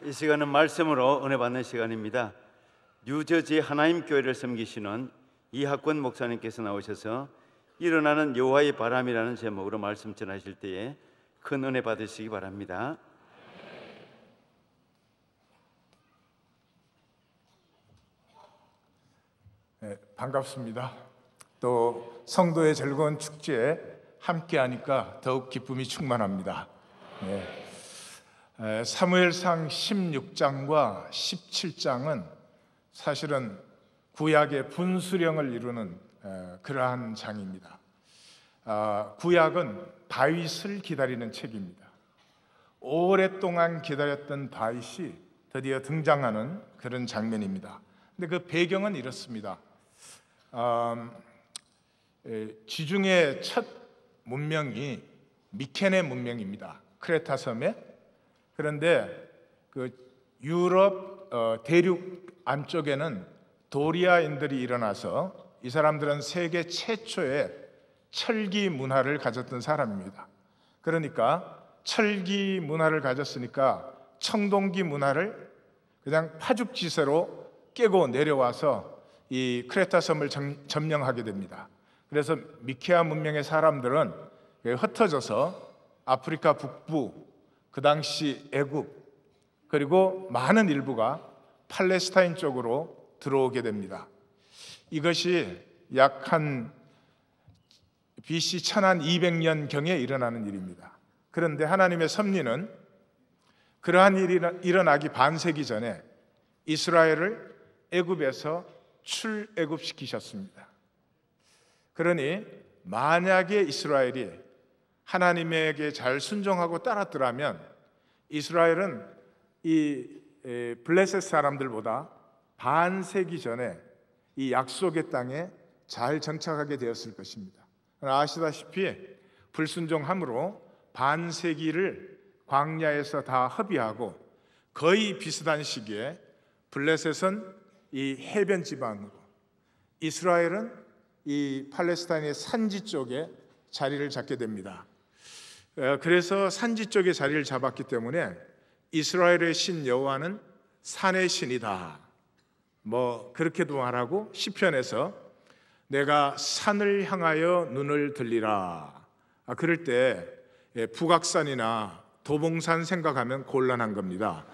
이 시간은 말씀으로 은혜 받는 시간입니다. 뉴저지 하나님 교회를 섬기시는 이학권 목사님께서 나오셔서 일어나는 여호와의 바람이라는 제목으로 말씀 전하실 때에 큰 은혜 받으시기 바랍니다. 네, 반갑습니다. 또 성도의 즐거운 축제에 함께하니까 더욱 기쁨이 충만합니다. 사무엘상 16장과 17장은 사실은 구약의 분수령을 이루는 그러한 장입니다. 구약은 다윗을 기다리는 책입니다. 오랫동안 기다렸던 다윗이 드디어 등장하는 그런 장면입니다. 근데 그 배경은 이렇습니다. 지중해 첫 문명이 미케네 문명입니다. 크레타 섬에. 그런데 그 유럽 대륙 안쪽에는 도리아인들이 일어나서 이 사람들은 세계 최초의 철기 문화를 가졌던 사람입니다. 그러니까 철기 문화를 가졌으니까 청동기 문화를 그냥 파죽지세로 깨고 내려와서 이 크레타 섬을 점령하게 됩니다. 그래서 미케아 문명의 사람들은 흩어져서 아프리카 북부, 그 당시 애굽, 그리고 많은 일부가 팔레스타인 쪽으로 들어오게 됩니다. 이것이 약 한 BC 1200년경에 일어나는 일입니다. 그런데 하나님의 섭리는 그러한 일이 일어나기 반세기 전에 이스라엘을 애굽에서 출애굽시키셨습니다. 그러니 만약에 이스라엘이 하나님에게 잘 순종하고 따랐더라면 이스라엘은 이 블레셋 사람들보다 반세기 전에 이 약속의 땅에 잘 정착하게 되었을 것입니다. 아시다시피 불순종함으로 반세기를 광야에서 다 허비하고 거의 비슷한 시기에 블레셋은 이 해변 지방으로, 이스라엘은 이 팔레스타인의 산지 쪽에 자리를 잡게 됩니다. 그래서 산지 쪽에 자리를 잡았기 때문에 이스라엘의 신 여호와는 산의 신이다, 그렇게도 말하고 시편에서 내가 산을 향하여 눈을 들리라, 그럴 때 북악산이나 도봉산 생각하면 곤란한 겁니다.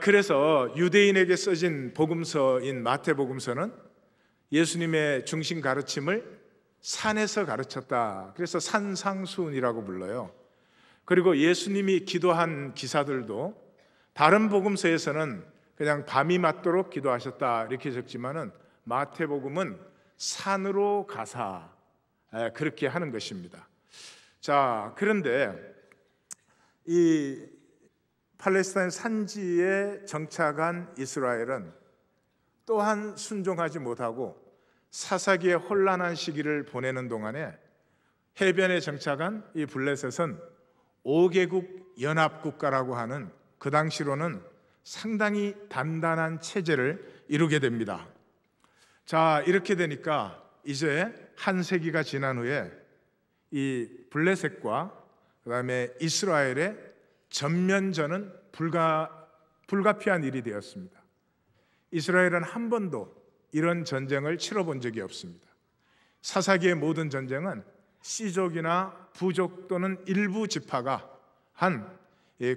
그래서 유대인에게 써진 복음서인 마태복음서는 예수님의 중심 가르침을 산에서 가르쳤다. 그래서 산상수훈이라고 불러요. 그리고 예수님이 기도한 기사들도 다른 복음서에서는 그냥 밤이 맞도록 기도하셨다 이렇게 적지만은 마태복음은 산으로 가사 그렇게 하는 것입니다. 자, 그런데 이 팔레스타인 산지에 정착한 이스라엘은 또한 순종하지 못하고 사사기의 혼란한 시기를 보내는 동안에 해변에 정착한 이 블레셋은 5개국 연합국가라고 하는 그 당시로는 상당히 단단한 체제를 이루게 됩니다. 자, 이렇게 되니까 이제 한 세기가 지난 후에 이 블레셋과 그다음에 이스라엘의 전면전은 불가피한 일이 되었습니다. 이스라엘은 한 번도 이런 전쟁을 치러본 적이 없습니다. 사사기의 모든 전쟁은 씨족이나 부족 또는 일부 지파가 한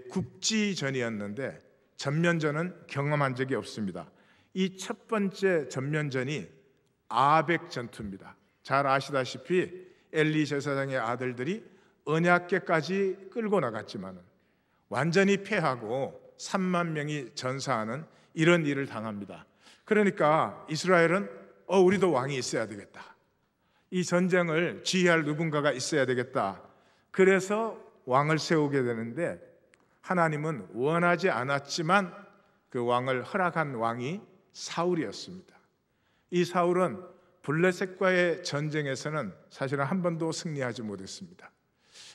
국지전이었는데 전면전은 경험한 적이 없습니다. 이 첫 번째 전면전이 아벡 전투입니다. 잘 아시다시피 엘리 제사장의 아들들이 언약궤까지 끌고 나갔지만 완전히 패하고 3만 명이 전사하는 이런 일을 당합니다. 그러니까 이스라엘은 우리도 왕이 있어야 되겠다, 이 전쟁을 지휘할 누군가가 있어야 되겠다, 그래서 왕을 세우게 되는데 하나님은 원하지 않았지만 그 왕을 허락한 왕이 사울이었습니다. 이 사울은 블레셋과의 전쟁에서는 사실은 한 번도 승리하지 못했습니다.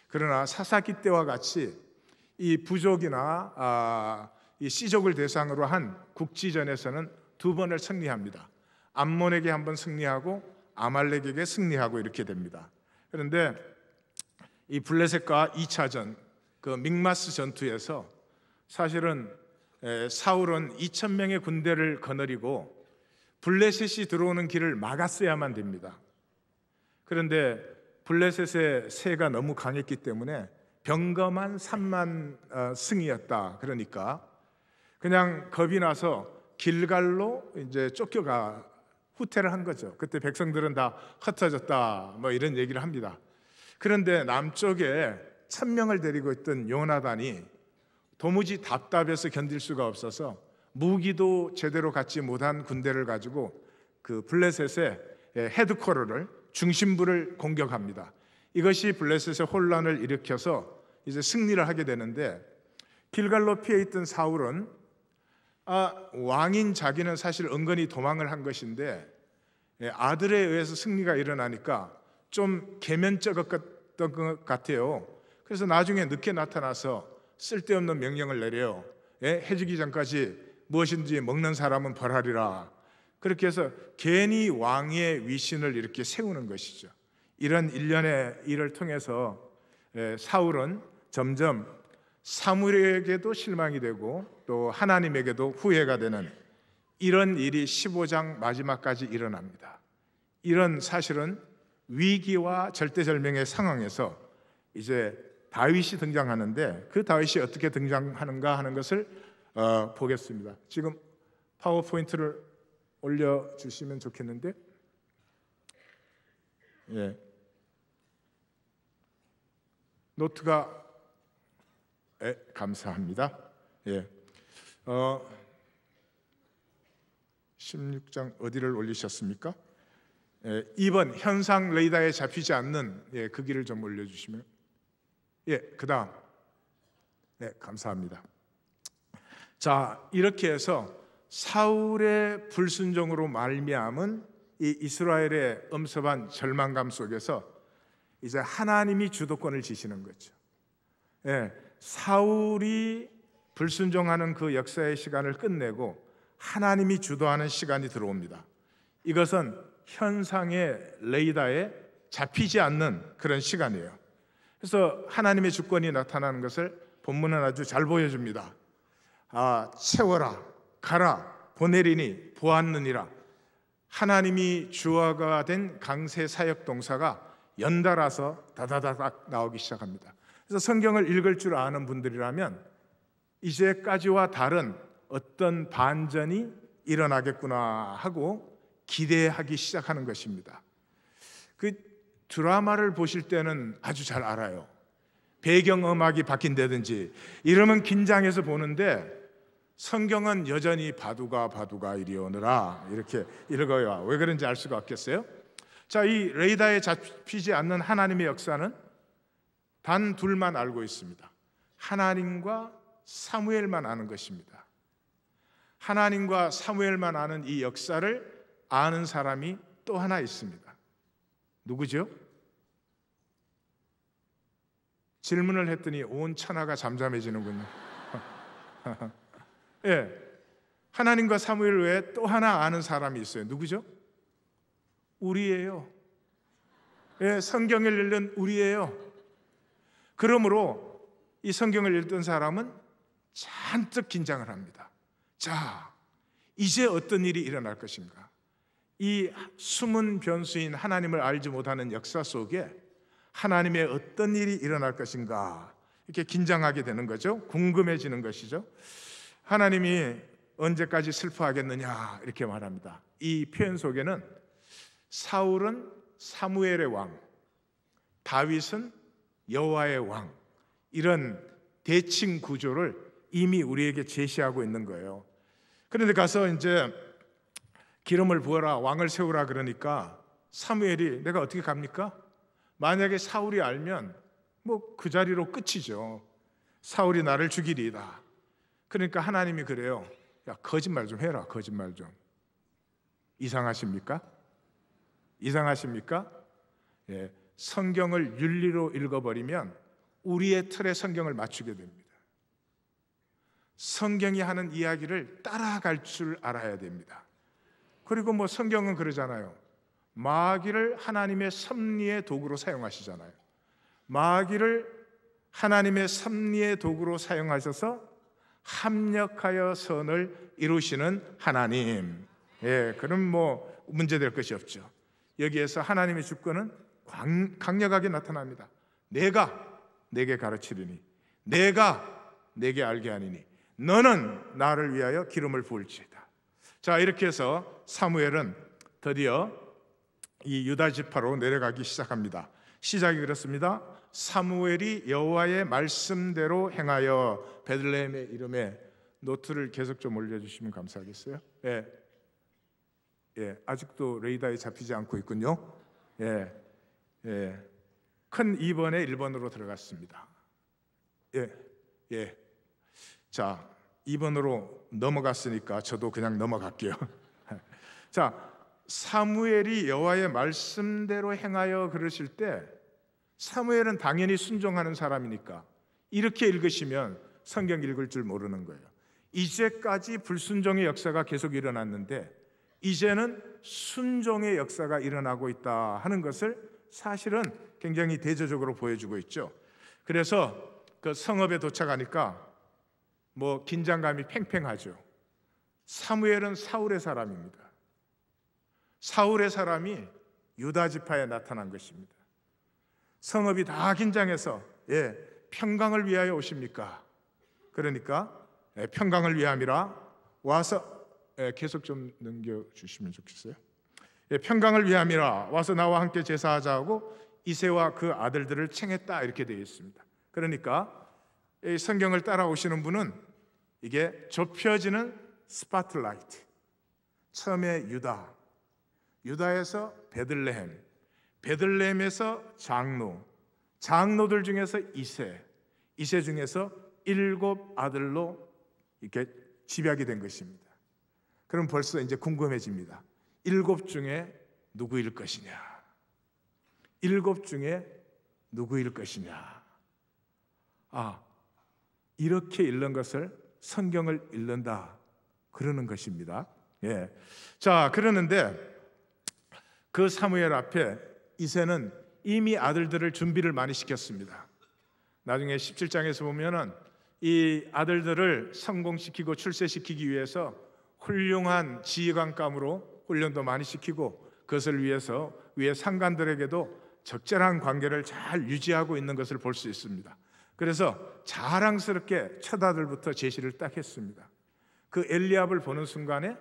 그러나 사사기 때와 같이 이 부족이나 이 씨족을 대상으로 한 국지전에서는 2번을 승리합니다. 암몬에게 한 번 승리하고 아말렉에게 승리하고 이렇게 됩니다. 그런데 이 블레셋과 2차전, 그 믹마스 전투에서 사실은 사울은 2,000명의 군대를 거느리고 블레셋이 들어오는 길을 막았어야만 됩니다. 그런데 블레셋의 세가 너무 강했기 때문에 병거만 3만 승이었다. 그러니까 그냥 겁이 나서 길갈로 이제 쫓겨가 후퇴를 한 거죠. 그때 백성들은 다 흩어졌다 뭐 이런 얘기를 합니다. 그런데 남쪽에 1,000명을 데리고 있던 요나단이 도무지 답답해서 견딜 수가 없어서 무기도 제대로 갖지 못한 군대를 가지고 그 블레셋의 헤드쿼터를 중심부를 공격합니다. 이것이 블레셋의 혼란을 일으켜서 이제 승리를 하게 되는데, 길갈로 피해 있던 사울은 왕인 자기는 사실 은근히 도망을 한 것인데 아들에 의해서 승리가 일어나니까 좀 계면쩍었던 것 같아요. 그래서 나중에 늦게 나타나서 쓸데없는 명령을 내려요. 해지기 전까지 무엇인지 먹는 사람은 벌하리라. 그렇게 해서 괜히 왕의 위신을 이렇게 세우는 것이죠. 이런 일련의 일을 통해서 사울은 점점 사무엘에게도 실망이 되고 또 하나님에게도 후회가 되는 이런 일이 15장 마지막까지 일어납니다. 이런 사실은 위기와 절대절명의 상황에서 이제 다윗이 등장하는데, 그 다윗이 어떻게 등장하는가 하는 것을 보겠습니다. 지금 파워포인트를 올려주시면 좋겠는데, 노트가 감사합니다. 16장 어디를 올리셨습니까? 2번 현상 레이더에 잡히지 않는 그 길을 좀 올려주시면. 그 다음. 감사합니다. 자, 이렇게 해서 사울의 불순종으로 말미암은 이 이스라엘의 엄습한 절망감 속에서 이제 하나님이 주도권을 지시는 거죠. 사울이 불순종하는 그 역사의 시간을 끝내고 하나님이 주도하는 시간이 들어옵니다. 이것은 현상의 레이더에 잡히지 않는 그런 시간이에요. 그래서 하나님의 주권이 나타나는 것을 본문은 아주 잘 보여줍니다. 채워라, 가라, 보내리니 보았느니라. 하나님이 주어가 된 강세 사역 동사가 연달아서 다다다닥 나오기 시작합니다. 그래서 성경을 읽을 줄 아는 분들이라면 이제까지와 다른 어떤 반전이 일어나겠구나 하고 기대하기 시작하는 것입니다. 그 드라마를 보실 때는 아주 잘 알아요. 배경음악이 바뀐다든지 이러면 긴장해서 보는데, 성경은 여전히 바두가 이리 오너라 이렇게 읽어요. 왜 그런지 알 수가 없겠어요? 자, 이 레이더에 잡히지 않는 하나님의 역사는 단 둘만 알고 있습니다. 하나님과 사무엘만 아는 것입니다. 하나님과 사무엘만 아는 이 역사를 아는 사람이 또 하나 있습니다. 누구죠? 질문을 했더니 온 천하가 잠잠해지는군요. 하나님과 사무엘 외에 또 하나 아는 사람이 있어요. 누구죠? 우리예요. 성경을 읽는 우리예요. 그러므로 이 성경을 읽던 사람은 잔뜩 긴장을 합니다. 자, 이제 어떤 일이 일어날 것인가? 이 숨은 변수인 하나님을 알지 못하는 역사 속에 하나님의 어떤 일이 일어날 것인가? 이렇게 긴장하게 되는 거죠. 궁금해지는 것이죠. 하나님이 언제까지 슬퍼하겠느냐 이렇게 말합니다. 이 표현 속에는 사울은 사무엘의 왕, 다윗은 여호와의 왕, 이런 대칭 구조를 이미 우리에게 제시하고 있는 거예요. 그런데 가서 이제 기름을 부어라, 왕을 세우라 그러니까 사무엘이 내가 어떻게 갑니까? 만약에 사울이 알면 뭐 그 자리로 끝이죠. 사울이 나를 죽이리이다. 그러니까 하나님이 그래요. 야, 거짓말 좀 해라. 거짓말 좀. 이상하십니까? 이상하십니까? 성경을 윤리로 읽어버리면 우리의 틀에 성경을 맞추게 됩니다. 성경이 하는 이야기를 따라갈 줄 알아야 됩니다. 그리고 뭐 성경은 그러잖아요. 마귀를 하나님의 섭리의 도구로 사용하시잖아요. 마귀를 하나님의 섭리의 도구로 사용하셔서 합력하여 선을 이루시는 하나님. 그럼 뭐 문제될 것이 없죠. 여기에서 하나님의 주권은 강력하게 나타납니다. 내가 내게 가르치리니, 내가 내게 알게 하리니, 너는 나를 위하여 기름을 부을지어다. 자, 이렇게 해서 사무엘은 드디어 이 유다 지파로 내려가기 시작합니다. 시작이 그렇습니다. 사무엘이 여호와의 말씀대로 행하여. 베들레헴의 이름에 노트를 계속 좀 올려주시면 감사하겠어요. 아직도 레이더에 잡히지 않고 있군요. 큰 2번에 1번으로 들어갔습니다. 자, 2번으로 넘어갔으니까 저도 그냥 넘어갈게요. 자, 사무엘이 여호와의 말씀대로 행하여 그러실 때, 사무엘은 당연히 순종하는 사람이니까 이렇게 읽으시면 성경 읽을 줄 모르는 거예요. 이제까지 불순종의 역사가 계속 일어났는데 이제는 순종의 역사가 일어나고 있다 하는 것을 사실은 굉장히 대조적으로 보여주고 있죠. 그래서 그 성읍에 도착하니까 뭐 긴장감이 팽팽하죠. 사무엘은 사울의 사람입니다. 사울의 사람이 유다 지파에 나타난 것입니다. 성읍이 다 긴장해서 평강을 위하여 오십니까? 그러니까 평강을 위함이라 와서 계속 좀 넘겨주시면 좋겠어요. 평강을 위함이라 와서 나와 함께 제사하자 하고 이새와 그 아들들을 청했다, 이렇게 되어 있습니다. 그러니까 이 성경을 따라오시는 분은 이게 좁혀지는 스파트라이트. 처음에 유다에서 베들레헴, 베들레헴에서 장로들 중에서 이새 중에서 7 아들로 이렇게 집약이 된 것입니다. 그럼 벌써 이제 궁금해집니다. 7 중에 누구일 것이냐? 7 중에 누구일 것이냐? 이렇게 읽는 것을 성경을 읽는다 그러는 것입니다. 자, 그러는데 그 사무엘 앞에 이새는 이미 아들들을 준비를 많이 시켰습니다. 나중에 17장에서 보면은 이 아들들을 성공시키고 출세시키기 위해서 훌륭한 지휘관감으로 훈련도 많이 시키고, 그것을 위해서 위에 상관들에게도 적절한 관계를 잘 유지하고 있는 것을 볼 수 있습니다. 그래서 자랑스럽게 첫 아들부터 제시를 딱 했습니다. 그 엘리압을 보는 순간에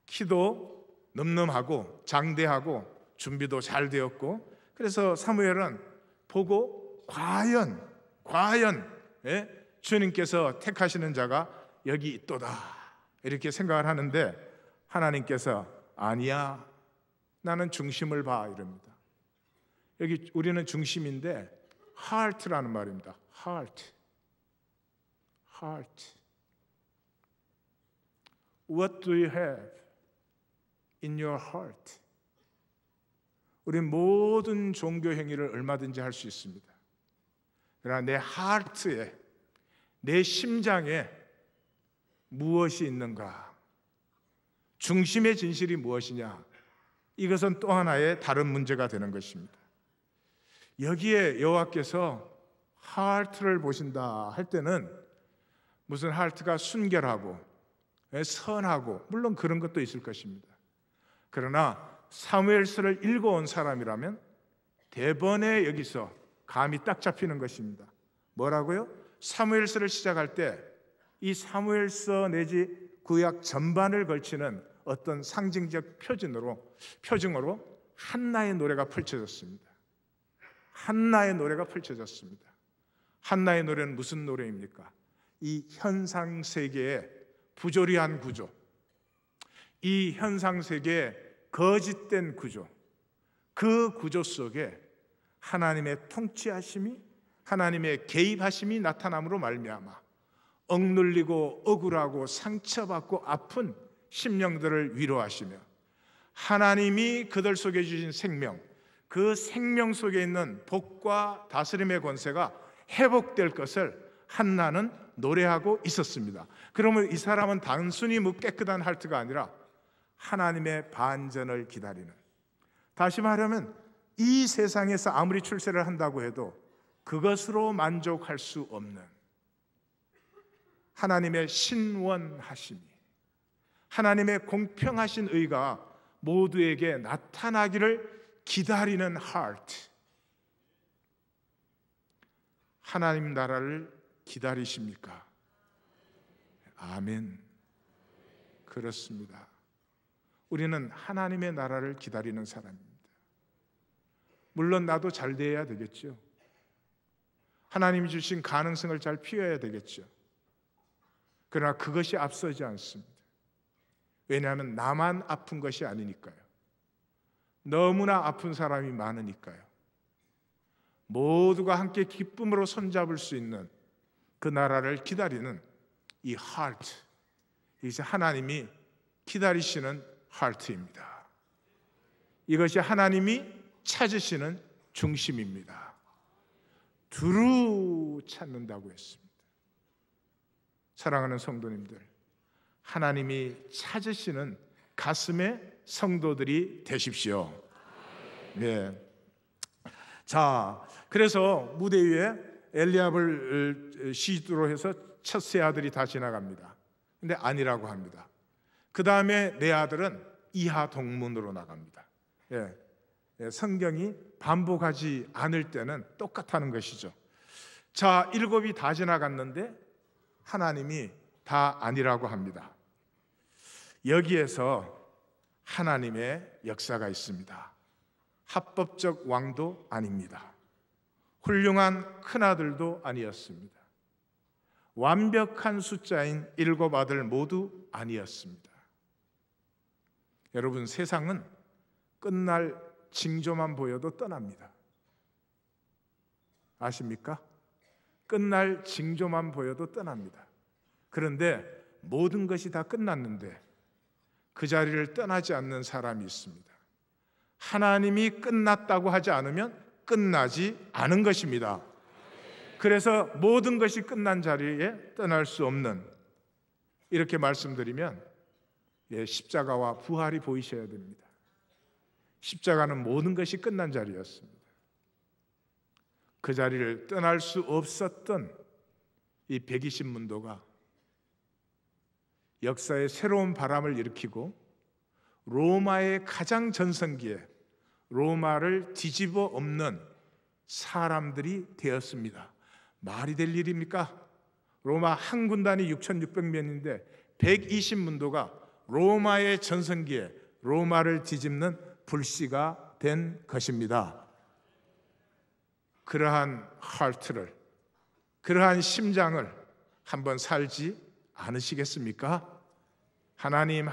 키도 늠름하고 장대하고 준비도 잘 되었고, 그래서 사무엘은 보고 과연 주님께서 택하시는 자가 여기 있도다 이렇게 생각을 하는데, 하나님께서 아니야, 나는 중심을 봐 이럽니다. 여기 우리는 중심인데 heart라는 말입니다. heart. What do you have in your heart? 우리 모든 종교 행위를 얼마든지 할 수 있습니다. 그러나 내 하트에, 내 심장에 무엇이 있는가? 중심의 진실이 무엇이냐? 이것은 또 하나의 다른 문제가 되는 것입니다. 여기에 여호와께서 하트를 보신다 할 때는 무슨 하트가 순결하고 선하고, 물론 그런 것도 있을 것입니다. 그러나 사무엘서를 읽어온 사람이라면 대번에 여기서 감이 딱 잡히는 것입니다. 뭐라고요? 사무엘서를 시작할 때 이 사무엘서 내지 구약 전반을 걸치는 어떤 상징적 표징으로 한나의 노래가 펼쳐졌습니다. 한나의 노래가 펼쳐졌습니다. 한나의 노래는 무슨 노래입니까? 이 현상 세계의 부조리한 구조, 이 현상 세계의 거짓된 구조, 그 구조 속에 하나님의 통치하심이, 하나님의 개입하심이 나타남으로 말미암아 억눌리고 억울하고 상처받고 아픈 심령들을 위로하시며, 하나님이 그들 속에 주신 생명, 그 생명 속에 있는 복과 다스림의 권세가 회복될 것을 한나는 노래하고 있었습니다. 그러면 이 사람은 단순히 깨끗한 할트가 아니라 하나님의 반전을 기다리는, 다시 말하면 이 세상에서 아무리 출세를 한다고 해도 그것으로 만족할 수 없는 하나님의 신원하심이, 하나님의 공평하신 의가 모두에게 나타나기를 기다리는 heart. 하나님 나라를 기다리십니까? 아멘. 그렇습니다. 우리는 하나님의 나라를 기다리는 사람입니다. 물론 나도 잘 돼야 되겠죠. 하나님이 주신 가능성을 잘 피워야 되겠죠. 그러나 그것이 앞서지 않습니다. 왜냐하면 나만 아픈 것이 아니니까요. 너무나 아픈 사람이 많으니까요. 모두가 함께 기쁨으로 손잡을 수 있는 그 나라를 기다리는 이 heart, 이것이 하나님이 기다리시는 heart입니다. 이것이 하나님이 찾으시는 중심입니다. 두루 찾는다고 했습니다. 사랑하는 성도님들, 하나님이 찾으시는 가슴의 성도들이 되십시오. 네. 자, 그래서 무대 위에 엘리압을 시주로 해서 첫째 아들이 다 지나갑니다. 근데 아니라고 합니다. 그 다음에 네 아들은 이하 동문으로 나갑니다. 예. 성경이 반복하지 않을 때는 똑같다는 것이죠. 자, 7이 다 지나갔는데 하나님이 다 아니라고 합니다. 여기에서 하나님의 역사가 있습니다. 합법적 왕도 아닙니다. 훌륭한 큰아들도 아니었습니다. 완벽한 숫자인 7 아들 모두 아니었습니다. 여러분, 세상은 끝날 징조만 보여도 떠납니다. 아십니까? 끝날 징조만 보여도 떠납니다. 그런데 모든 것이 다 끝났는데 그 자리를 떠나지 않는 사람이 있습니다. 하나님이 끝났다고 하지 않으면 끝나지 않은 것입니다. 그래서 모든 것이 끝난 자리에 떠날 수 없는, 이렇게 말씀드리면 십자가와 부활이 보이셔야 됩니다. 십자가는 모든 것이 끝난 자리였습니다. 그 자리를 떠날 수 없었던 이 120문도가 역사에 새로운 바람을 일으키고 로마의 가장 전성기에 로마를 뒤집어 엎는 사람들이 되었습니다. 말이 될 일입니까? 로마 한 군단이 6,600명인데 120문도가 로마의 전성기에 로마를 뒤집는 불씨가 된 것입니다. 그러한 하트를, 그러한 심장을 한번 살지 않으시겠습니까? 하나님,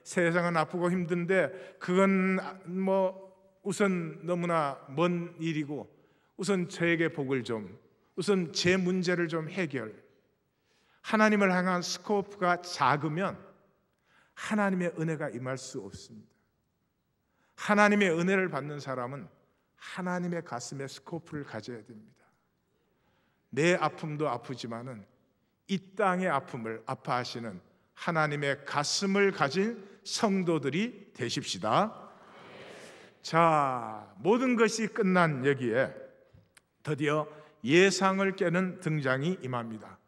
세상은 아프고 힘든데 그건 우선 너무나 먼 일이고 우선 저에게 복을 좀, 우선 제 문제를 좀 해결. 하나님을 향한 스코프가 작으면 하나님의 은혜가 임할 수 없습니다. 하나님의 은혜를 받는 사람은 하나님의 가슴에 스코프를 가져야 됩니다. 내 아픔도 아프지만은 이 땅의 아픔을 아파하시는 하나님의 가슴을 가진 성도들이 되십시다. 자, 모든 것이 끝난 여기에 드디어 예상을 깨는 등장이 임합니다.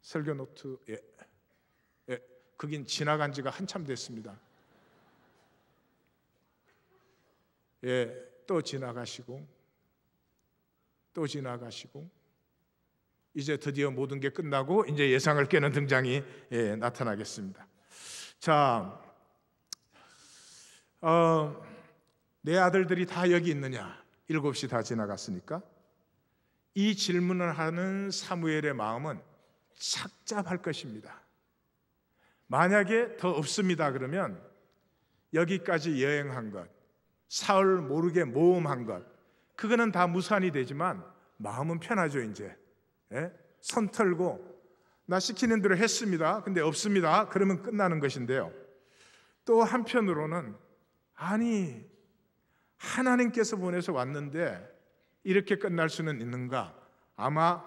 설교 노트, 그긴 지나간 지가 한참 됐습니다. 또 지나가시고 또 지나가시고 이제 드디어 모든 게 끝나고 이제 예상을 깨는 등장이 나타나겠습니다. 자, 내 아들들이 다 여기 있느냐? 7이 다 지나갔으니까 이 질문을 하는 사무엘의 마음은 착잡할 것입니다. 만약에 더 없습니다 그러면 여기까지 여행한 것, 사흘 모르게 모험한 것, 그거는 다 무산이 되지만 마음은 편하죠. 이제 손 털고 나 시키는 대로 했습니다. 근데 없습니다. 그러면 끝나는 것인데요. 또 한편으로는 아니, 하나님께서 보내서 왔는데 이렇게 끝날 수는 있는가? 아마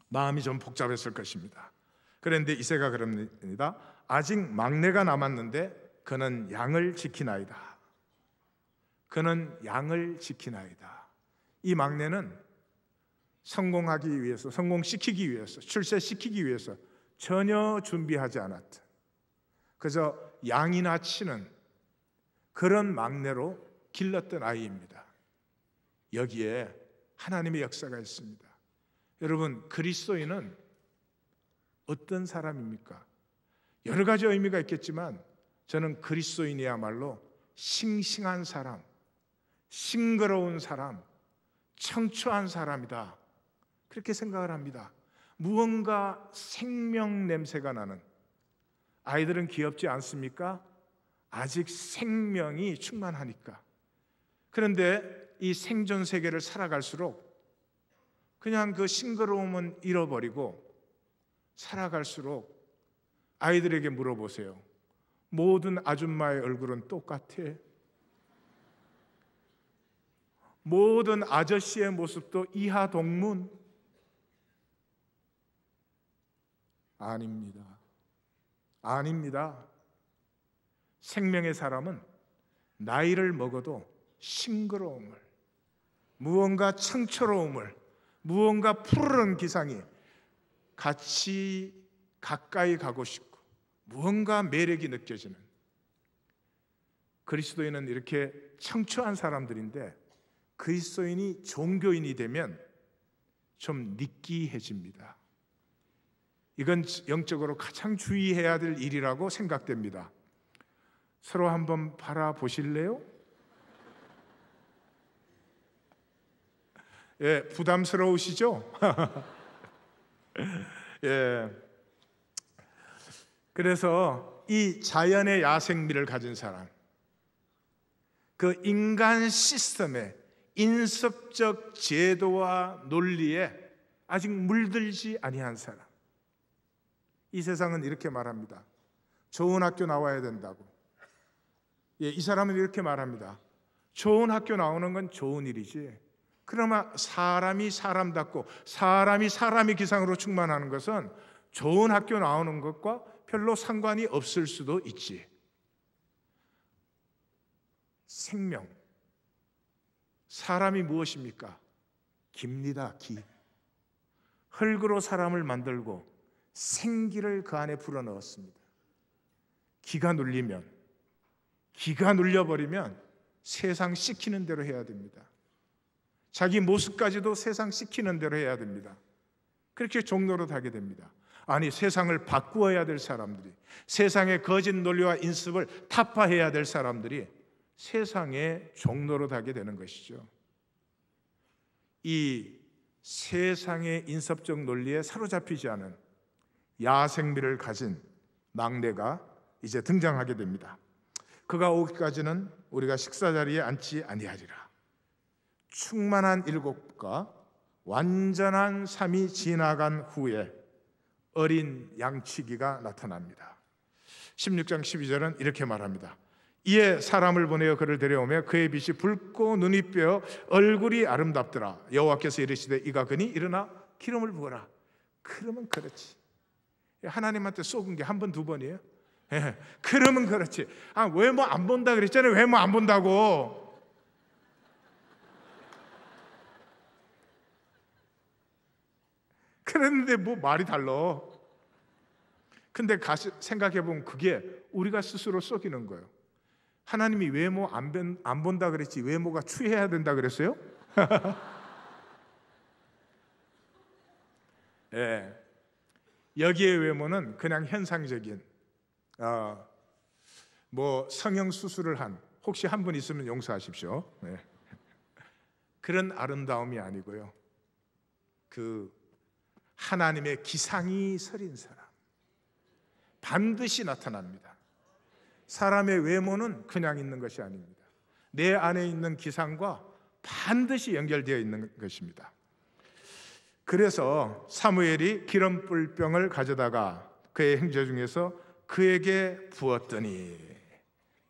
마음이 좀 복잡했을 것입니다. 그런데 이새가 그럽니다. 아직 막내가 남았는데 그는 양을 지키나이다. 그는 양을 지키나이다. 이 막내는 성공하기 위해서, 성공시키기 위해서, 출세시키기 위해서 전혀 준비하지 않았던, 그저 양이나 치는 그런 막내로 길렀던 아이입니다. 여기에 하나님의 역사가 있습니다. 여러분, 그리스도인은 어떤 사람입니까? 여러 가지 의미가 있겠지만 저는 그리스도인이야말로 싱싱한 사람, 싱그러운 사람, 청초한 사람이다, 그렇게 생각을 합니다. 무언가 생명 냄새가 나는, 아이들은 귀엽지 않습니까? 아직 생명이 충만하니까. 그런데 이 생존 세계를 살아갈수록 그냥 그 싱그러움은 잃어버리고 살아갈수록 아이들에게 물어보세요. 모든 아줌마의 얼굴은 똑같아? 모든 아저씨의 모습도 이하동문? 아닙니다. 아닙니다. 생명의 사람은 나이를 먹어도 싱그러움을, 무언가 청초로움을, 무언가 푸르른 기상이 같이 가까이 가고 싶고 무언가 매력이 느껴지는, 그리스도인은 이렇게 청초한 사람들인데 그리스도인이 종교인이 되면 좀 느끼해집니다. 이건 영적으로 가장 주의해야 될 일이라고 생각됩니다. 서로 한번 바라보실래요? 예, 부담스러우시죠? 예. 그래서 이 자연의 야생미를 가진 사람, 그 인간 시스템의 인습적 제도와 논리에 아직 물들지 아니한 사람, 이 세상은 이렇게 말합니다. 좋은 학교 나와야 된다고. 예, 이 사람은 이렇게 말합니다. 좋은 학교 나오는 건 좋은 일이지, 그러나 사람이 사람답고 사람이 사람의 기상으로 충만하는 것은 좋은 학교 나오는 것과 별로 상관이 없을 수도 있지. 생명, 사람이 무엇입니까? 기입니다. 기. 흙으로 사람을 만들고 생기를 그 안에 불어넣었습니다. 기가 눌리면, 기가 눌려버리면 세상 시키는 대로 해야 됩니다. 자기 모습까지도 세상 시키는 대로 해야 됩니다. 그렇게 종노릇하게 됩니다. 아니, 세상을 바꾸어야 될 사람들이, 세상의 거짓 논리와 인습을 타파해야 될 사람들이 세상에 종노릇하게 되는 것이죠. 이 세상의 인습적 논리에 사로잡히지 않은 야생미를 가진 막내가 이제 등장하게 됩니다. 그가 오기까지는 우리가 식사 자리에 앉지 아니하리라. 충만한 일곱과 완전한 삶이 지나간 후에 어린 양치기가 나타납니다. 16장 12절은 이렇게 말합니다. 이에 사람을 보내어 그를 데려오며 그의 빛이 붉고 눈이 뼈 얼굴이 아름답더라. 여호와께서 이르시되 이가 그니 일어나 기름을 부어라. 그러면 그렇지. 하나님한테 쏘은 게 한 번, 두 번이에요? 예, 그러면 그렇지. 아, 외모 안 본다 그랬잖아요. 외모 안 본다고. 그랬는데 뭐 말이 달라. 근데 생각해보면 그게 우리가 스스로 속이는 거예요. 하나님이 외모 안 본다 그랬지 외모가 추해야 된다 그랬어요? 예. 여기의 외모는 그냥 현상적인, 뭐 성형 수술을 한, 혹시 한 분 있으면 용서하십시오. 네. 그런 아름다움이 아니고요. 그 하나님의 기상이 서린 사람, 반드시 나타납니다. 사람의 외모는 그냥 있는 것이 아닙니다. 내 안에 있는 기상과 반드시 연결되어 있는 것입니다. 그래서 사무엘이 기름 뿔병을 가져다가 그의 행제 중에서 그에게 부었더니,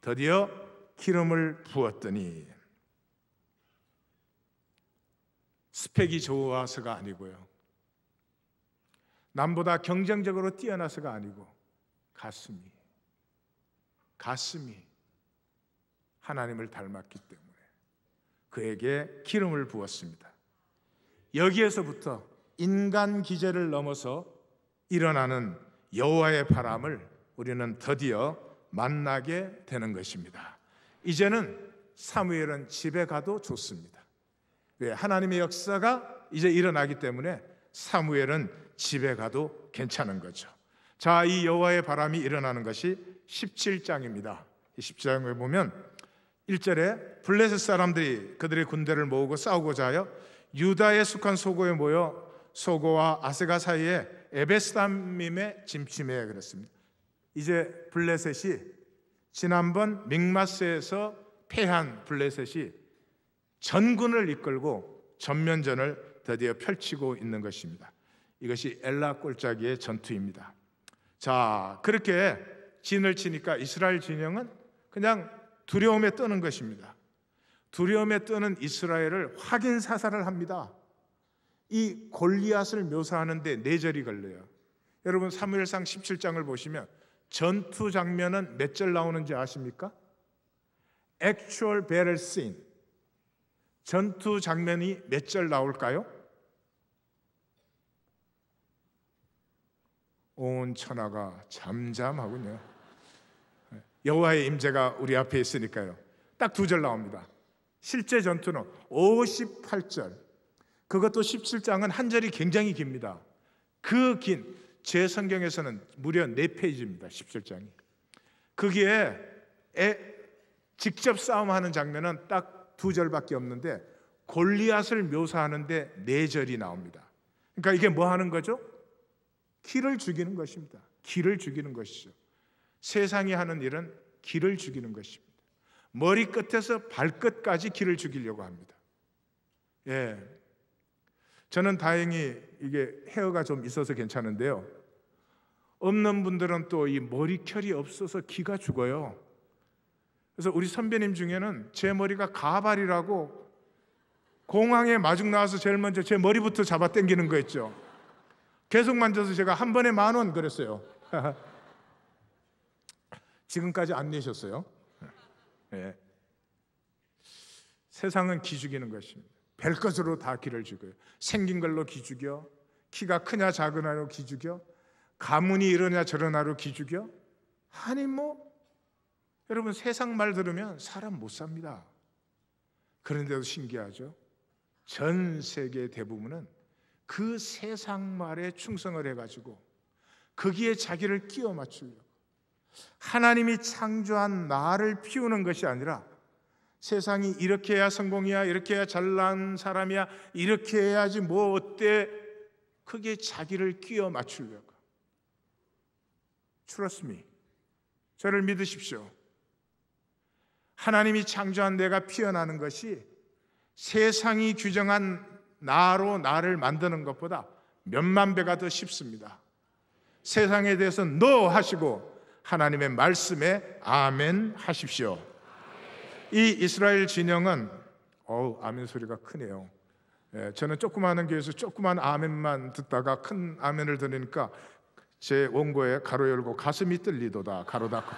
드디어 기름을 부었더니, 스펙이 좋아서가 아니고요, 남보다 경쟁적으로 뛰어나서가 아니고 가슴이 하나님을 닮았기 때문에 그에게 기름을 부었습니다. 여기에서부터 인간 기제를 넘어서 일어나는 여호와의 바람을 우리는 드디어 만나게 되는 것입니다. 이제는 사무엘은 집에 가도 좋습니다. 왜? 하나님의 역사가 이제 일어나기 때문에 사무엘은 집에 가도 괜찮은 거죠. 자, 이 여호와의 바람이 일어나는 것이 17장입니다. 17장에 보면 1절에 블레셋 사람들이 그들의 군대를 모으고 싸우고자 하여 유다에 속한 소고에 모여 소고와 아세가 사이에 에베스담밈에 침투해 그랬습니다. 이제 블레셋이 지난번 믹마스에서 패한 블레셋이 전군을 이끌고 전면전을 드디어 펼치고 있는 것입니다. 이것이 엘라 골짜기의 전투입니다. 자, 그렇게 진을 치니까 이스라엘 진영은 그냥 두려움에 떠는 것입니다. 두려움에 떠는 이스라엘을 확인 사살을 합니다. 이 골리앗을 묘사하는데 4절이 걸려요. 여러분 사무엘상 17장을 보시면 전투 장면은 몇 절 나오는지 아십니까? Actual battle scene. 전투 장면이 몇 절 나올까요? 온 천하가 잠잠하군요. 여호와의 임재가 우리 앞에 있으니까요. 딱 2절 나옵니다. 실제 전투는 58절. 그것도 17장은 한 절이 굉장히 깁니다. 그 긴 제 성경에서는 무려 4페이지입니다. 17장이. 거기에 직접 싸움하는 장면은 딱 2절밖에 없는데 골리앗을 묘사하는데 4절이 나옵니다. 그러니까 이게 뭐 하는 거죠? 기를 죽이는 것입니다. 기를 죽이는 것이죠. 세상이 하는 일은 기를 죽이는 것입니다. 머리끝에서 발끝까지 기를 죽이려고 합니다. 예. 저는 다행히 이게 헤어가 좀 있어서 괜찮은데요. 없는 분들은 또 이 머리결이 없어서 기가 죽어요. 그래서 우리 선배님 중에는 제 머리가 가발이라고 공항에 마중 나와서 제일 먼저 제 머리부터 잡아 당기는 거 있죠. 계속 만져서 제가 한 번에 10,000원 그랬어요. 지금까지 안 내셨어요. 네. 세상은 기 죽이는 것입니다. 별것으로 다 기를 죽여요. 생긴 걸로 기 죽여, 키가 크냐 작으냐로 기 죽여, 가문이 이러냐 저러냐로 기 죽여. 아니 여러분 세상 말 들으면 사람 못 삽니다. 그런데도 신기하죠. 전 세계 대부분은 그 세상 말에 충성을 해가지고 거기에 자기를 끼워 맞추려고 하나님이 창조한 나를 피우는 것이 아니라 세상이 이렇게 해야 성공이야, 이렇게 해야 잘난 사람이야, 이렇게 해야지 뭐 어때, 거기에 자기를 끼워 맞추려고. Trust me. 저를 믿으십시오. 하나님이 창조한 내가 피어나는 것이 세상이 규정한 나로 나를 만드는 것보다 몇만 배가 더 쉽습니다. 세상에 대해서 NO 하시고 하나님의 말씀에 아멘 하십시오. 이 이스라엘 진영은 아멘 소리가 크네요. 저는 조그마한 교회에서 조그만 아멘만 듣다가 큰 아멘을 들으니까 제 원고에 가로 열고 가슴이 떨리도다 가로 닫고.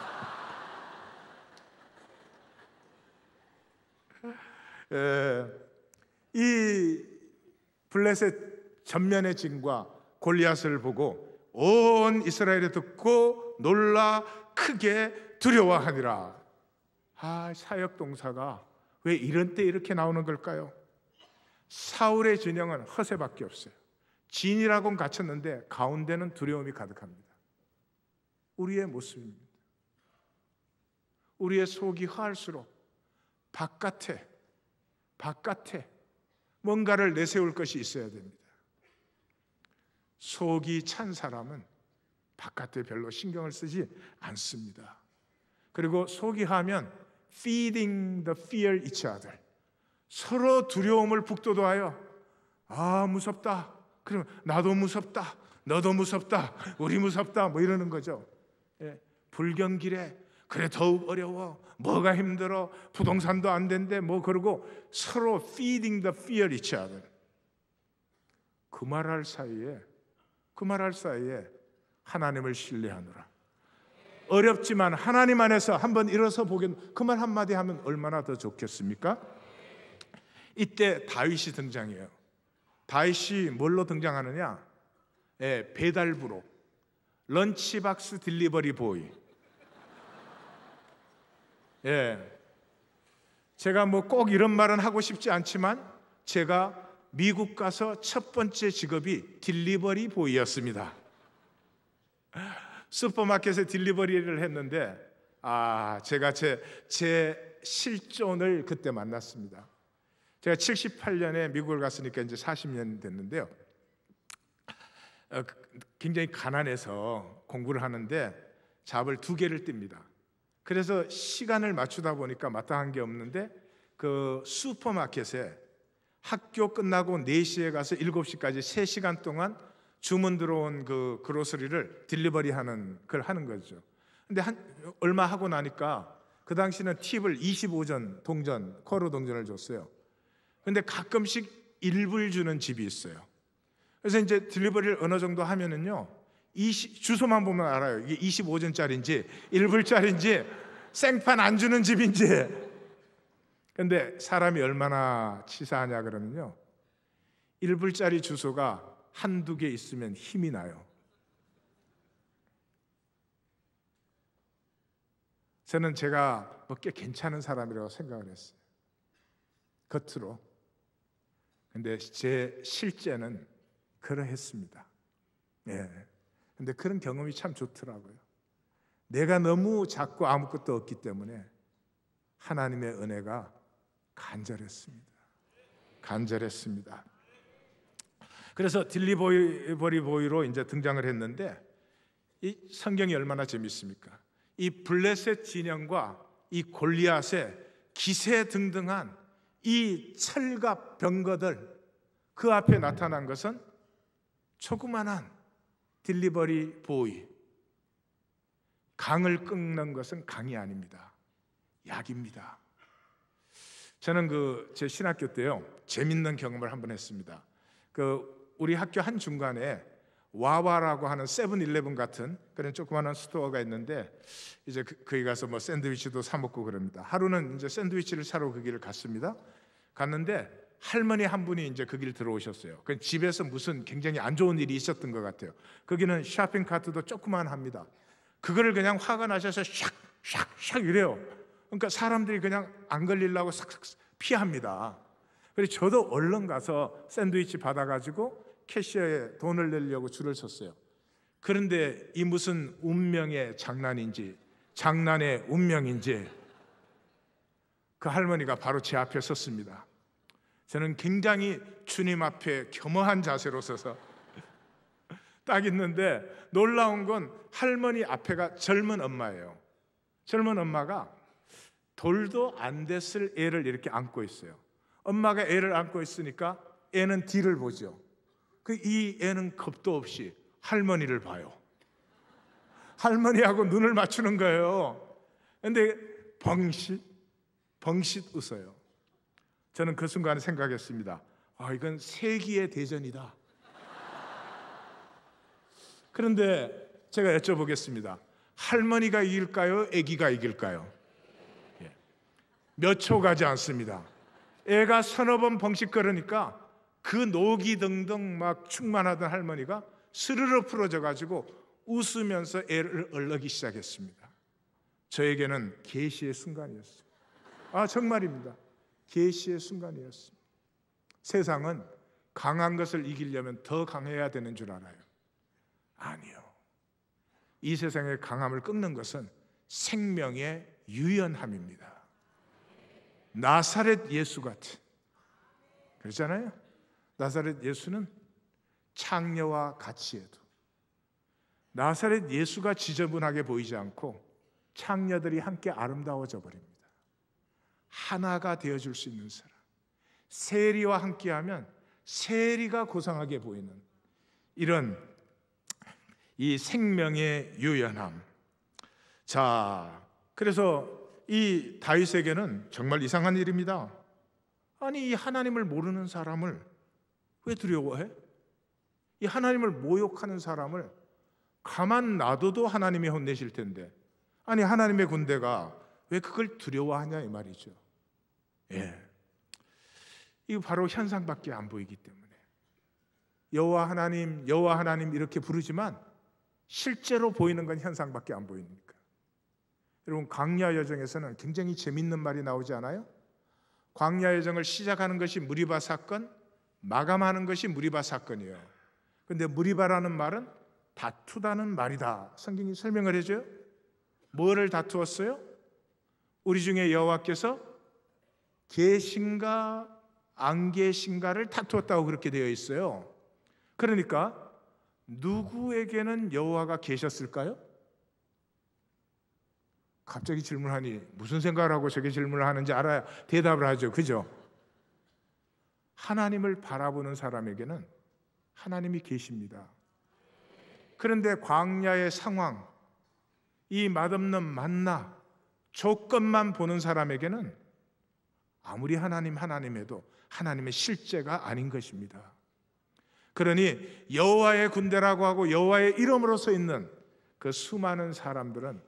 이 블레셋 전면의 진과 골리앗을 보고 온 이스라엘이 듣고 놀라 크게 두려워하니라. 사역 동사가 왜 이런 때 이렇게 나오는 걸까요? 사울의 진영은 허세밖에 없어요. 진이라고는 갇혔는데 가운데는 두려움이 가득합니다. 우리의 모습입니다. 우리의 속이 허할수록 바깥에 뭔가를 내세울 것이 있어야 됩니다. 속이 찬 사람은 바깥에 별로 신경을 쓰지 않습니다. 그리고 속이 하면 feeding the fear each other. 서로 두려움을 북돋워하여 무섭다. 그러면 나도 무섭다. 너도 무섭다. 우리 무섭다. 뭐 이러는 거죠. 불경길에 그래 더욱 어려워. 뭐가 힘들어. 부동산도 안 된대. 뭐 그러고 서로 feeding the fear each other. 그 말할 사이에 하나님을 신뢰하노라. 어렵지만 하나님 안에서 한번 일어서 보겠. 그 말 한마디 하면 얼마나 더 좋겠습니까? 이때 다윗이 등장해요. 다윗이 뭘로 등장하느냐? 배달부로, 런치박스 딜리버리 보이. 제가 뭐 꼭 이런 말은 하고 싶지 않지만 제가 미국 가서 첫 번째 직업이 딜리버리 보이였습니다. 슈퍼마켓에 딜리버리를 했는데 제가 제 실존을 그때 만났습니다. 제가 78년에 미국을 갔으니까 이제 40년 됐는데요. 굉장히 가난해서 공부를 하는데 잡을 2개를 띱니다. 그래서 시간을 맞추다 보니까 마땅한 게 없는데 그 슈퍼마켓에 학교 끝나고 4시에 가서 7시까지 3시간 동안 주문 들어온 그 그로서리를 딜리버리 하는 걸 하는 거죠. 근데 얼마 하고 나니까 그 당시는 팁을 25전 동전, 코로 동전을 줬어요. 근데 가끔씩 1불 주는 집이 있어요. 그래서 이제 딜리버리를 어느 정도 하면은요, 주소만 보면 알아요. 이게 25전짜리인지 1불짜리인지 생판 안 주는 집인지. 근데 사람이 얼마나 치사하냐 그러면요, 1불짜리 주소가 1-2개 있으면 힘이 나요. 저는 제가 꽤 괜찮은 사람이라고 생각을 했어요, 겉으로. 근데 제 실제는 그러했습니다. 근데 그런 경험이 참 좋더라고요. 내가 너무 작고 아무것도 없기 때문에 하나님의 은혜가 간절했습니다. 그래서 딜리버리 보이로 이제 등장을 했는데, 이 성경이 얼마나 재밌습니까? 이 블레셋 진영과 이 골리앗의 기세등등한 이 철갑 병거들, 그 앞에 나타난 것은 조그만한 딜리버리 보이. 강을 꺾는 것은 강이 아닙니다. 약입니다. 저는 제 신학교 때요, 재밌는 경험을 한번 했습니다. 우리 학교 한 중간에 와와라고 하는 세븐일레븐 같은 그런 조그마한 스토어가 있는데, 이제 거기 가서 뭐 샌드위치도 사 먹고 그럽니다. 하루는 이제 샌드위치를 사러 그 길을 갔는데 할머니 한 분이 이제 그 길 들어오셨어요. 그 집에서 무슨 굉장히 안 좋은 일이 있었던 것 같아요. 거기는 쇼핑 카트도 조그만합니다. 그거를 그냥 화가 나셔서 샥샥샥 이래요. 그러니까 사람들이 그냥 안 걸리려고 싹싹 피합니다. 그래서 저도 얼른 가서 샌드위치 받아가지고 캐시어에 돈을 내려고 줄을 섰어요. 그런데 이 무슨 운명의 장난인지 장난의 운명인지 그 할머니가 바로 제 앞에 섰습니다. 저는 굉장히 주님 앞에 겸허한 자세로 서서 딱 있는데, 놀라운 건 할머니 앞에가 젊은 엄마예요. 젊은 엄마가 돌도 안 됐을 애를 이렇게 안고 있어요. 엄마가 애를 안고 있으니까 애는 뒤를 보죠. 이 애는 겁도 없이 할머니를 봐요. 할머니하고 눈을 맞추는 거예요. 근데 벙싯 웃어요. 저는 그 순간에 생각했습니다. 이건 세기의 대전이다. 그런데 제가 여쭤보겠습니다. 할머니가 이길까요? 아기가 이길까요? 몇 초 가지 않습니다. 애가 서너 번 벙칫거리니까 그 녹이 등등 막 충만하던 할머니가 스르르 풀어져 가지고 웃으면서 애를 얼르기 시작했습니다. 저에게는 계시의 순간이었어요. 정말입니다. 계시의 순간이었습니다. 세상은 강한 것을 이기려면 더 강해야 되는 줄 알아요. 아니요. 이 세상의 강함을 꺾는 것은 생명의 유연함입니다. 나사렛 예수 같은, 그렇잖아요. 나사렛 예수는 창녀와 같이 해도, 나사렛 예수가 지저분하게 보이지 않고 창녀들이 함께 아름다워져 버립니다. 하나가 되어줄 수 있는 사람, 세리와 함께하면 세리가 고상하게 보이는 이런 이 생명의 유연함. 자, 그래서 이 다윗에게는 정말 이상한 일입니다. 아니, 이 하나님을 모르는 사람을 왜 두려워해? 이 하나님을 모욕하는 사람을 가만 놔둬도 하나님이 혼내실 텐데, 아니 하나님의 군대가 왜 그걸 두려워하냐 이 말이죠. 이거 바로 현상밖에 안 보이기 때문에. 여호와 하나님, 여호와 하나님 이렇게 부르지만 실제로 보이는 건 현상밖에 안 보입니까? 여러분, 광야 여정에서는 굉장히 재밌는 말이 나오지 않아요? 광야 여정을 시작하는 것이 무리바 사건, 마감하는 것이 무리바 사건이에요. 그런데 무리바라는 말은 다투다는 말이다. 성경이 설명을 해줘요. 뭐를 다투었어요? 우리 중에 여호와께서 계신가 안 계신가를 다투었다고 그렇게 되어 있어요. 그러니까 누구에게는 여호와가 계셨을까요? 갑자기 질문하니 무슨 생각을 하고 저게 질문을 하는지 알아야 대답을 하죠. 그죠? 하나님을 바라보는 사람에게는 하나님이 계십니다. 그런데 광야의 상황, 이 맛없는 만나, 조건만 보는 사람에게는 아무리 하나님해도 하나님의 실제가 아닌 것입니다. 그러니 여호와의 군대라고 하고 여호와의 이름으로 서 있는 그 수많은 사람들은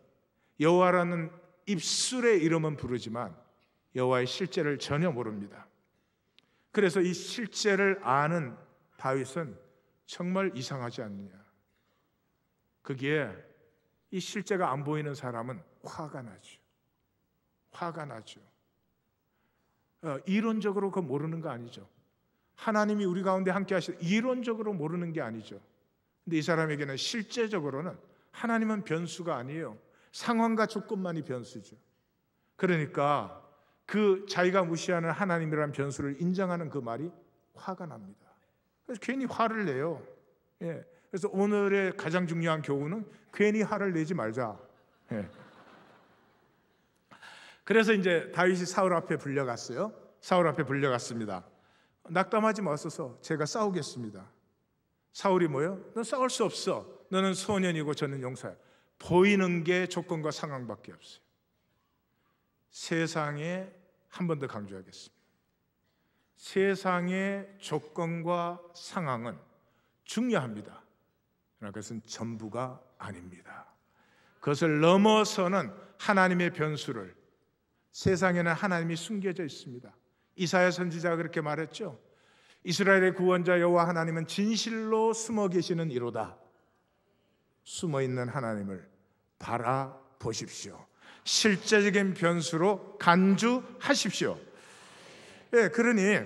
여호와라는 입술의 이름은 부르지만 여호와의 실제를 전혀 모릅니다. 그래서 이 실제를 아는 다윗은 정말 이상하지 않느냐. 거기에 이 실제가 안 보이는 사람은 화가 나죠. 화가 나죠. 이론적으로 그거 모르는 거 아니죠. 하나님이 우리 가운데 함께 하시는 이론적으로 모르는 게 아니죠. 근데 이 사람에게는 실제적으로는 하나님은 변수가 아니에요. 상황과 조건만이 변수죠. 그러니까 그 자기가 무시하는 하나님이라는 변수를 인정하는 그 말이 화가 납니다. 그래서 괜히 화를 내요. 예. 그래서 오늘의 가장 중요한 교훈은 괜히 화를 내지 말자. 예. 그래서 이제 다윗이 사울 앞에 불려갔어요. 사울 앞에 불려갔습니다. 낙담하지 마소서, 제가 싸우겠습니다. 사울이 뭐요? 너 싸울 수 없어. 너는 소년이고 저는 용사야. 보이는 게 조건과 상황밖에 없어요. 세상에 한 번 더 강조하겠습니다. 세상의 조건과 상황은 중요합니다. 그러나 그것은 전부가 아닙니다. 그것을 넘어서는 하나님의 변수를, 세상에는 하나님이 숨겨져 있습니다. 이사야 선지자가 그렇게 말했죠. 이스라엘의 구원자 여호와 하나님은 진실로 숨어 계시는 이로다. 숨어 있는 하나님을 바라보십시오. 실제적인 변수로 간주하십시오. 예, 그러니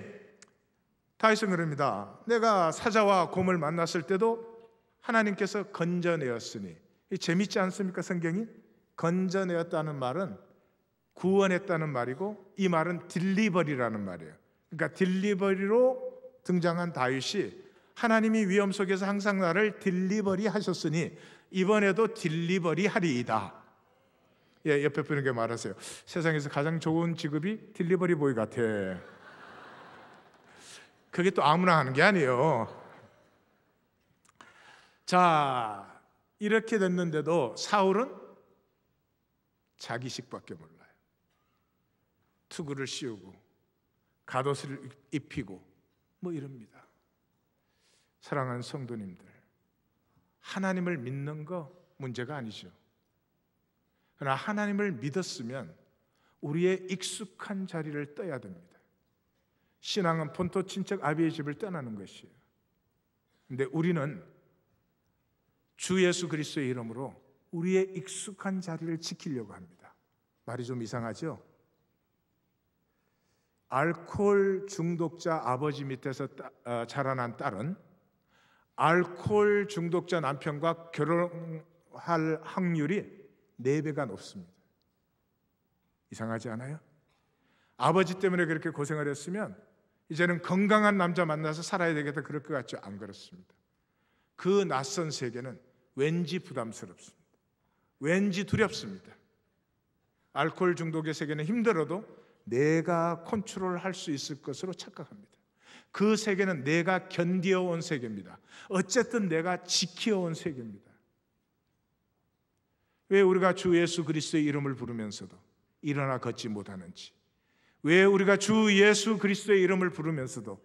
다윗은 그럽니다. 내가 사자와 곰을 만났을 때도 하나님께서 건져내었으니. 재밌지 않습니까? 성경이 건져내었다는 말은 구원했다는 말이고, 이 말은 딜리버리라는 말이에요. 그러니까 딜리버리로 등장한 다윗이 하나님이 위험 속에서 항상 나를 딜리버리 하셨으니 이번에도 딜리버리 하리이다. 예, 옆에 분에게 말하세요. 세상에서 가장 좋은 직업이 딜리버리 보이 같아. 그게 또 아무나 하는 게 아니에요. 자, 이렇게 됐는데도 사울은 자기식밖에 몰라요. 투구를 씌우고 갓옷을 입히고 뭐 이럽니다. 사랑하는 성도님들, 하나님을 믿는 거 문제가 아니죠. 그러나 하나님을 믿었으면 우리의 익숙한 자리를 떠야 됩니다. 신앙은 본토 친척 아비의 집을 떠나는 것이에요. 그런데 우리는 주 예수 그리스도의 이름으로 우리의 익숙한 자리를 지키려고 합니다. 말이 좀 이상하죠? 알코올 중독자 아버지 밑에서 자라난 딸은 알코올 중독자 남편과 결혼할 확률이 4배가 높습니다. 이상하지 않아요? 아버지 때문에 그렇게 고생을 했으면 이제는 건강한 남자 만나서 살아야 되겠다 그럴 것 같죠? 안 그렇습니다. 그 낯선 세계는 왠지 부담스럽습니다. 왠지 두렵습니다. 알코올 중독의 세계는 힘들어도 내가 컨트롤할 수 있을 것으로 착각합니다. 그 세계는 내가 견디어온 세계입니다. 어쨌든 내가 지켜온 세계입니다. 왜 우리가 주 예수 그리스도의 이름을 부르면서도 일어나 걷지 못하는지, 왜 우리가 주 예수 그리스도의 이름을 부르면서도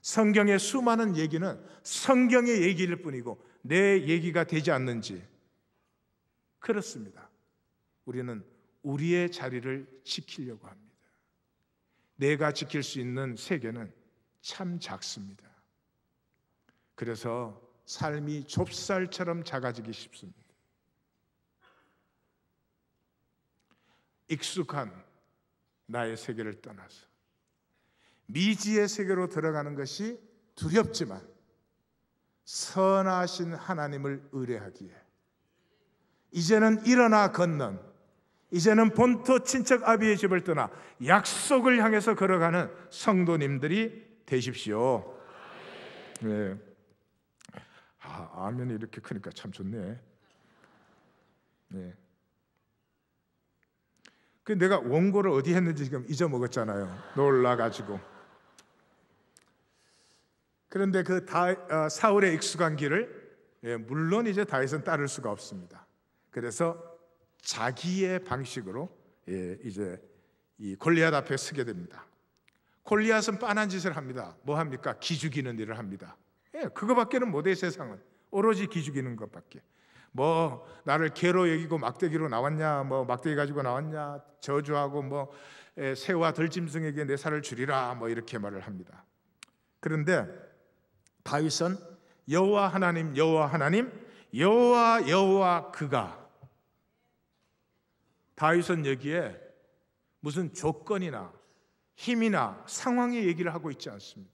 성경의 수많은 얘기는 성경의 얘기일 뿐이고 내 얘기가 되지 않는지, 그렇습니다. 우리는 우리의 자리를 지키려고 합니다. 내가 지킬 수 있는 세계는 참 작습니다. 그래서 삶이 좁쌀처럼 작아지기 쉽습니다. 익숙한 나의 세계를 떠나서 미지의 세계로 들어가는 것이 두렵지만 선하신 하나님을 의뢰하기에 이제는 일어나 걷는, 이제는 본토 친척 아비의 집을 떠나 약속을 향해서 걸어가는 성도님들이 되십시오. 네. 아멘이 이렇게 크니까 참 좋네. 네. 그 내가 원고를 어디 했는지 지금 잊어먹었잖아요. 놀라가지고. 그런데 그 사울의 익숙한 길을 물론 이제 다윗은 따를 수가 없습니다. 그래서 자기의 방식으로 이제 이 골리앗 앞에 서게 됩니다. 골리앗은 빤한 짓을 합니다. 뭐 합니까? 기죽이는 일을 합니다. 그거밖에는 못해. 세상은 오로지 기죽이는 것밖에. 뭐 나를 개로 여기고 막대기로 나왔냐, 뭐 막대기 가지고 나왔냐, 저주하고 뭐 새와 들짐승에게 내 살을 주리라, 뭐 이렇게 말을 합니다. 그런데 다윗은 여호와 하나님, 여호와 하나님, 여호와 그가. 다윗은 여기에 무슨 조건이나 힘이나 상황의 얘기를 하고 있지 않습니다.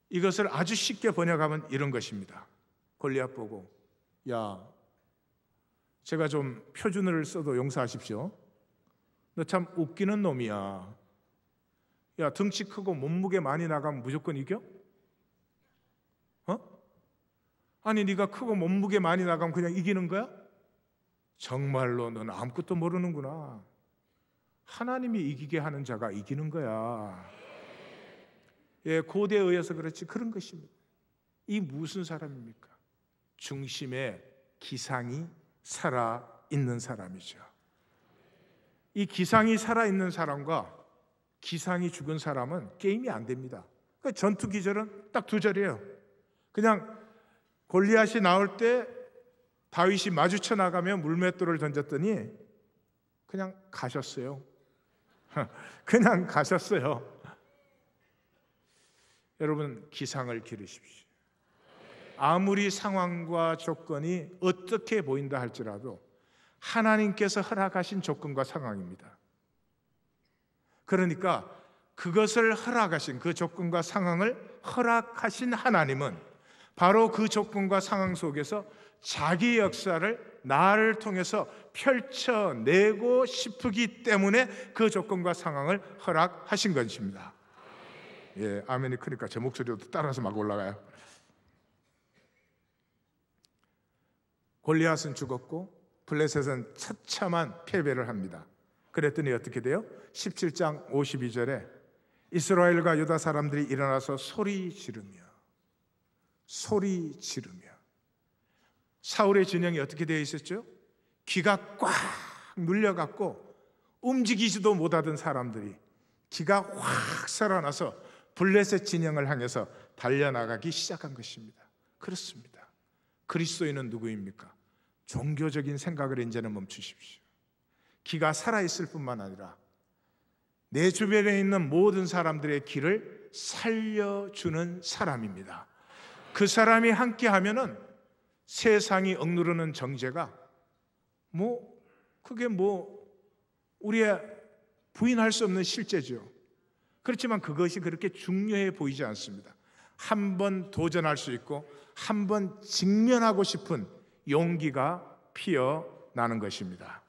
이것을 아주 쉽게 번역하면 이런 것입니다. 골리앗 보고, 야, 제가 좀 표준어를 써도 용서하십시오. 너 참 웃기는 놈이야. 야, 덩치 크고 몸무게 많이 나가면 무조건 이겨? 아니, 네가 크고 몸무게 많이 나가면 그냥 이기는 거야? 정말로 넌 아무것도 모르는구나. 하나님이 이기게 하는 자가 이기는 거야. 고대에 의해서 그렇지 그런 것입니다. 이 무슨 사람입니까? 중심에 기상이 살아있는 사람이죠. 이 기상이 살아있는 사람과 기상이 죽은 사람은 게임이 안 됩니다. 그러니까 전투 기절은 딱 두 절이에요. 그냥 골리앗이 나올 때 다윗이 마주쳐 나가며 물맷돌을 던졌더니 그냥 가셨어요. 그냥 가셨어요. 여러분, 기상을 기르십시오. 아무리 상황과 조건이 어떻게 보인다 할지라도 하나님께서 허락하신 조건과 상황입니다. 그러니까 그것을 허락하신, 그 조건과 상황을 허락하신 하나님은 바로 그 조건과 상황 속에서 자기 역사를 나를 통해서 펼쳐내고 싶기 때문에 그 조건과 상황을 허락하신 것입니다. 아멘이 크니까 제 목소리도 따라서 막 올라가요. 골리앗은 죽었고 블레셋은 처참한 패배를 합니다. 그랬더니 어떻게 돼요? 17장 52절에 이스라엘과 유다 사람들이 일어나서 소리 지르며 사울의 진영이 어떻게 되어 있었죠? 기가 꽉 눌려갖고 움직이지도 못하던 사람들이 기가 확 살아나서 블레셋 진영을 향해서 달려나가기 시작한 것입니다. 그렇습니다. 그리스도인은 누구입니까? 종교적인 생각을 이제는 멈추십시오. 기가 살아있을 뿐만 아니라 내 주변에 있는 모든 사람들의 길을 살려주는 사람입니다. 그 사람이 함께하면은 세상이 억누르는 정죄가 그게 우리의 부인할 수 없는 실제죠. 그렇지만 그것이 그렇게 중요해 보이지 않습니다. 한번 도전할 수 있고 한번 직면하고 싶은 용기가 피어나는 것입니다.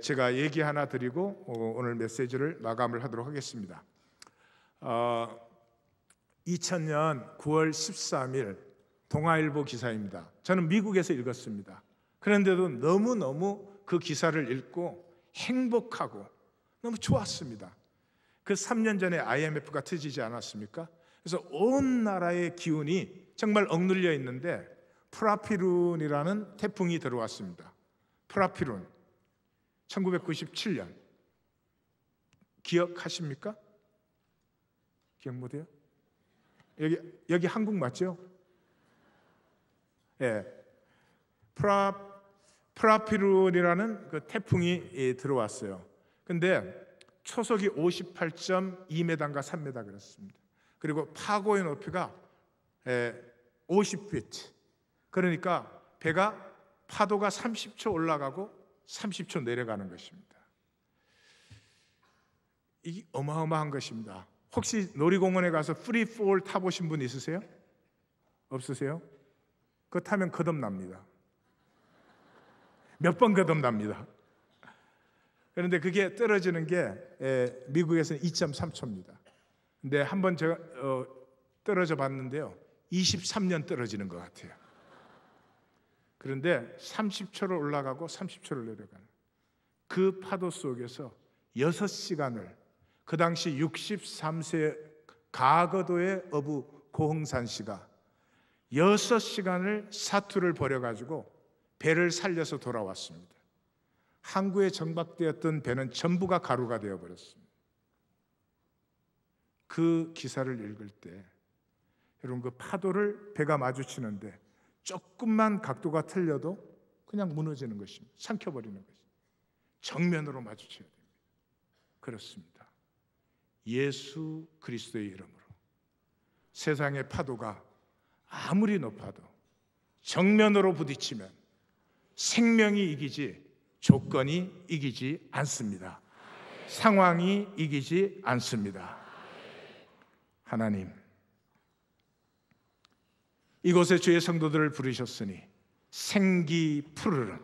제가 얘기 하나 드리고 오늘 메시지를 마감을 하도록 하겠습니다. 2000년 9월 13일 동아일보 기사입니다. 저는 미국에서 읽었습니다. 그런데도 너무너무 그 기사를 읽고 행복하고 너무 좋았습니다. 그 3년 전에 IMF가 터지지 않았습니까? 그래서 온 나라의 기운이 정말 억눌려 있는데 프라피룬이라는 태풍이 들어왔습니다. 프라피룬 1997년 기억하십니까? 기억 못해요? 여기 한국 맞죠? 프라피룬이라는 그 태풍이 들어왔어요. 근데 초속이 58.2m인가 3m 그렇습니다. 그리고 파고의 높이가 50피트. 그러니까 배가 파도가 30초 올라가고 30초 내려가는 것입니다. 이게 어마어마한 것입니다. 혹시 놀이공원에 가서 프리폴 타보신 분 있으세요? 없으세요? 그거 타면 거듭납니다. 몇 번 거듭납니다. 그런데 그게 떨어지는 게 미국에서는 2.3초입니다. 근데 한번 제가 떨어져 봤는데요, 23년 떨어지는 것 같아요. 그런데 30초를 올라가고 30초를 내려가는 그 파도 속에서 6시간을, 그 당시 63세 가거도의 어부 고흥산 씨가 6시간을 사투를 벌여가지고 배를 살려서 돌아왔습니다. 항구에 정박되었던 배는 전부가 가루가 되어버렸습니다. 그 기사를 읽을 때 여러분, 그 파도를 배가 마주치는데 조금만 각도가 틀려도 그냥 무너지는 것입니다. 삼켜버리는 것입니다. 정면으로 마주쳐야 됩니다. 그렇습니다. 예수 그리스도의 이름으로 세상의 파도가 아무리 높아도 정면으로 부딪히면 생명이 이기지 조건이 이기지 않습니다. 상황이 이기지 않습니다. 하나님, 이곳에 주의 성도들을 부르셨으니 생기 푸르른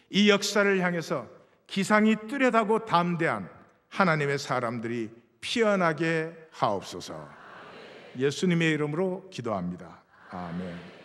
이 역사를 향해서 기상이 뚜렷하고 담대한 하나님의 사람들이 피어나게 하옵소서. 예수님의 이름으로 기도합니다. 아멘.